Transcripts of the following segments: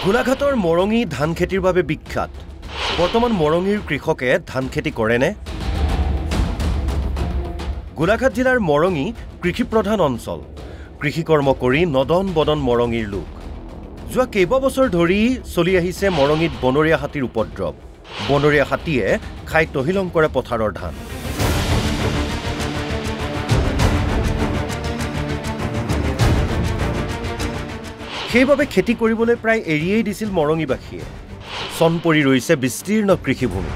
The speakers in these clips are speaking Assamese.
গোলাঘাটৰ মৰঙী ধান খেতিৰ বাবে বিখ্যাত। বৰ্তমান মৰঙীৰ কৃষকে ধান খেতি কৰেনে? গোলাঘাট জিলাৰ মৰঙী কৃষিপ্ৰধান অঞ্চল। কৃষিকৰ্ম কৰি নদন বদন মৰঙীৰ লোক। যোৱা কেইবাবছৰ ধৰি চলি আহিছে মৰঙীত বনৰীয়া হাতীৰ উপদ্ৰৱ। বনৰীয়া হাতীয়ে খাই তহিলং কৰে পথাৰৰ ধান। সেইবাবে খেতি কৰিবলৈ প্ৰায় এৰিয়েই দিছিল মৰঙীবাসীয়ে। চন পৰি ৰৈছে বিস্তীৰ্ণ কৃষিভূমি।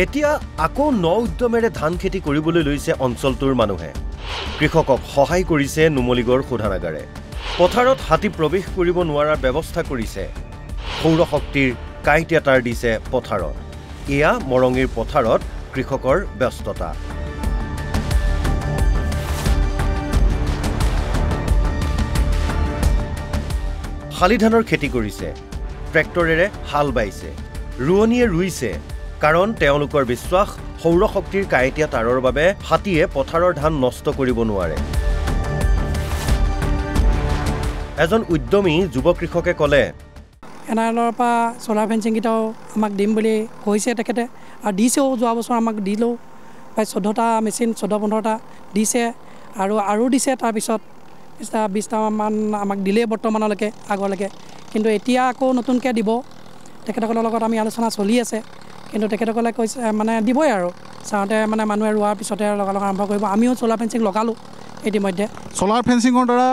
এতিয়া আকৌ উদ্যমেৰে ধান খেতি কৰিবলৈ লৈছে অঞ্চলটোৰ মানুহে। কৃষকক সহায় কৰিছে নুমলীগড় শোধনাগাৰে। পথাৰত হাতী প্ৰৱেশ কৰিব নোৱাৰাৰ ব্যৱস্থা কৰিছে। সৌৰশক্তিৰ কাঁইট এটাৰ দিছে পথাৰত। এয়া মৰঙীৰ পথাৰত কৃষকৰ ব্যস্ততা। শালি ধানৰ খেতি কৰিছে, ট্ৰেক্টৰেৰে হাল বাইছে, ৰোৱনীয়ে ৰুইছে, কাৰণ তেওঁলোকৰ বিশ্বাস সৌৰশক্তিৰ কাঁইটীয়া তাঁৰৰ বাবে হাতীয়ে পথাৰৰ ধান নষ্ট কৰিব নোৱাৰে। এজন উদ্যমী যুৱ কৃষকে ক'লে, এনআৰএলৰ পৰা চ'লাৰ ফেঞ্চিংকেইটাও আমাক দিম বুলি কৈছে তেখেতে, আৰু দিছেও। যোৱা বছৰ আমাক দিলেও প্ৰায় 14টা মেচিন 14-15টা দিছে, আৰু দিছে। তাৰপিছত 20টামান আমাক দিলেই বৰ্তমানলৈকে, আগলৈকে। কিন্তু এতিয়া আকৌ নতুনকৈ দিব। তেখেতসকলৰ লগত আমি আলোচনা চলি আছে, কিন্তু তেখেতসকলে কৈছে মানে দিবই আৰু। চাওঁতে মানে মানুহে ৰোৱাৰ পিছতে লগালগ আৰম্ভ কৰিব। আমিও চ'লাৰ ফেঞ্চিং লগালোঁ ইতিমধ্যে। চ'লাৰ ফেঞ্চিঙৰ দ্বাৰা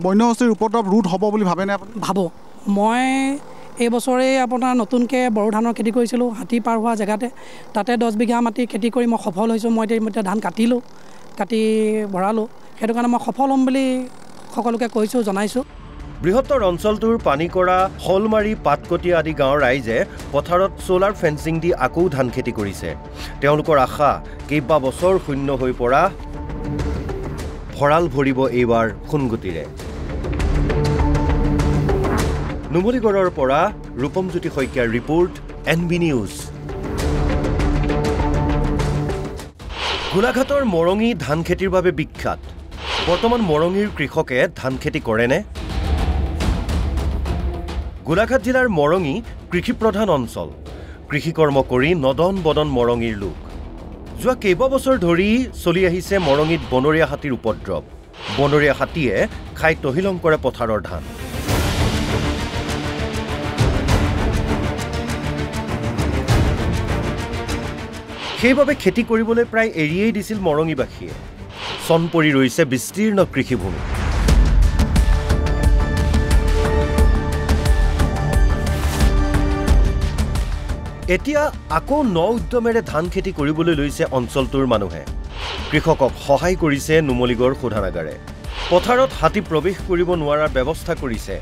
বন্যহস্তীৰ উপদ্ৰৱ ৰোধ হ'ব বুলি ভাবেনে আপুনি? ভাবোঁ। মই এই বছৰেই আপোনাৰ নতুনকৈ বড়ো ধানৰ খেতি কৰিছিলোঁ, হাতী পাৰ হোৱা জেগাতে। তাতে 10 বিঘা মাটি খেতি কৰি মই সফল হৈছোঁ। মই ইতিমধ্যে ধান কাটিলোঁ, কাটি ভৰালোঁ। সেইটো কাৰণে মই সফল হ'ম বুলি সকলোকে কৈছোঁ, জনাইছোঁ। বৃহত্তৰ অঞ্চলটোৰ পানীকৰা, শলমাৰী, পাতকটীয়া আদি গাঁৱৰ ৰাইজে পথাৰত চ'লাৰ ফেঞ্চিং দি আকৌ ধান খেতি কৰিছে। তেওঁলোকৰ আশা কেইবাবছৰ শূন্য হৈ পৰা ভঁৰাল ভৰিব এইবাৰ সোণগুটিৰে। নুমলীগড়ৰ পৰা ৰূপমজ্যোতি শইকীয়াৰ ৰিপৰ্ট, NB নিউজ। গোলাঘাটৰ মৰঙী ধান খেতিৰ বাবে বিখ্যাত। বৰ্তমান মৰঙীৰ কৃষকে ধান খেতি কৰেনে? গোলাঘাট জিলাৰ মৰঙী কৃষিপ্ৰধান অঞ্চল। কৃষিকৰ্ম কৰি নদন বদন মৰঙীৰ লোক। যোৱা কেইবাবছৰ ধৰি চলি আহিছে মৰঙীত বনৰীয়া হাতীৰ উপদ্ৰৱ। বনৰীয়া হাতীয়ে খাই তহিলং কৰে পথাৰৰ ধান। সেইবাবে খেতি কৰিবলৈ প্ৰায় এৰিয়েই দিছিল মৰঙীবাসীয়ে। চন পৰি ৰৈছে বিস্তীৰ্ণ কৃষিভূমি। এতিয়া আকৌ উদ্যমেৰে ধান খেতি কৰিবলৈ লৈছে অঞ্চলটোৰ মানুহে। কৃষকক সহায় কৰিছে নুমলীগড় শোধনাগাৰে। পথাৰত হাতী প্ৰৱেশ কৰিব নোৱাৰাৰ ব্যৱস্থা কৰিছে।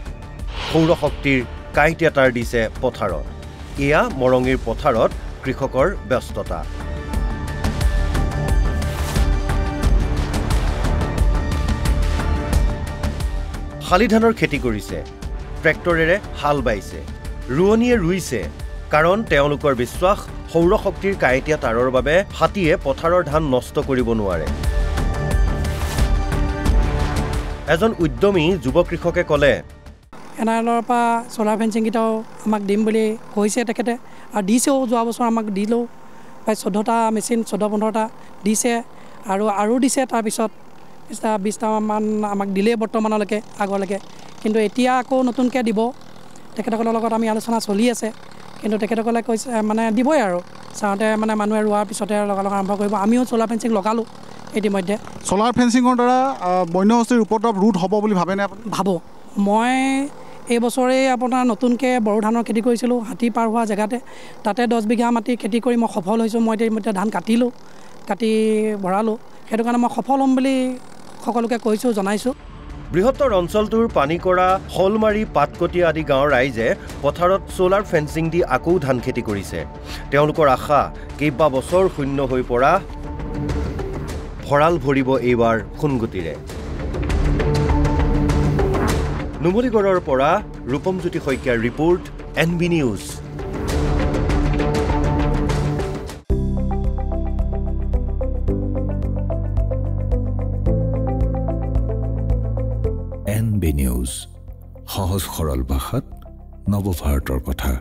সৌৰশক্তিৰ কাঁইট এটাৰ দিছে পথাৰত। এয়া মৰঙীৰ পথাৰত কৃষকৰ ব্যস্ততা। শালি ধানৰ খেতি কৰিছে, ট্ৰেক্টৰেৰে হাল বাইছে, ৰোৱনীয়ে ৰুইছে, কাৰণ তেওঁলোকৰ বিশ্বাস সৌৰশক্তিৰ কাঁইটীয়া তাঁৰৰ বাবে হাতীয়ে পথাৰৰ ধান নষ্ট কৰিব নোৱাৰে। এজন উদ্যমী যুৱ কৃষকে ক'লে, এনআৰএলৰ পৰা চ'লাৰ ফেঞ্চিংকেইটাও আমাক দিম বুলি কৈছে তেখেতে, আৰু দিছেও। যোৱা বছৰ আমাক দিলেও প্ৰায় 14টা মেচিন 14-15টা দিছে, আৰু দিছে। তাৰপিছত 20টামান আমাক দিলেই বৰ্তমানলৈকে, আগলৈকে। কিন্তু এতিয়া আকৌ নতুনকৈ দিব। তেখেতসকলৰ লগত আমি আলোচনা চলি আছে, কিন্তু তেখেতসকলে কৈছে মানে দিবই আৰু। চাওঁতে মানে মানুহে ৰোৱাৰ পিছতে লগালগ আৰম্ভ কৰিব। আমিও চ'লাৰ ফেঞ্চিং লগালোঁ ইতিমধ্যে। চ'লাৰ ফেঞ্চিঙৰ দ্বাৰা বন্যহস্তীৰ উপদ্ৰৱ ৰোধ হ'ব বুলি ভাবেনে আপুনি? ভাবোঁ। মই এই বছৰেই আপোনাৰ নতুনকৈ বড়ো ধানৰ খেতি কৰিছিলোঁ, হাতী পাৰ হোৱা জেগাতে। তাতে 10 বিঘা মাটি খেতি কৰি মই সফল হৈছোঁ। মই ইতিমধ্যে ধান কাটিলোঁ, কাটি ভৰালোঁ। সেইটো কাৰণে মই সফল হ'ম বুলি সকলোকে কৈছোঁ, জনাইছোঁ। বৃহত্তৰ অঞ্চলটোৰ পানীকৰা, শলমাৰী, পাতকটীয়া আদি গাঁৱৰ ৰাইজে পথাৰত চ'লাৰ ফেঞ্চিং দি আকৌ ধান খেতি কৰিছে। তেওঁলোকৰ আশা কেইবাবছৰ শূন্য হৈ পৰা ভঁৰাল ভৰিব এইবাৰ সোণগুটিৰে। নুমলীগড়ৰ পৰা ৰূপমজ্যোতি শইকীয়াৰ report, NB news. NB news, সহজ সৰল ভাষাত নৱভাৰতৰ কথা।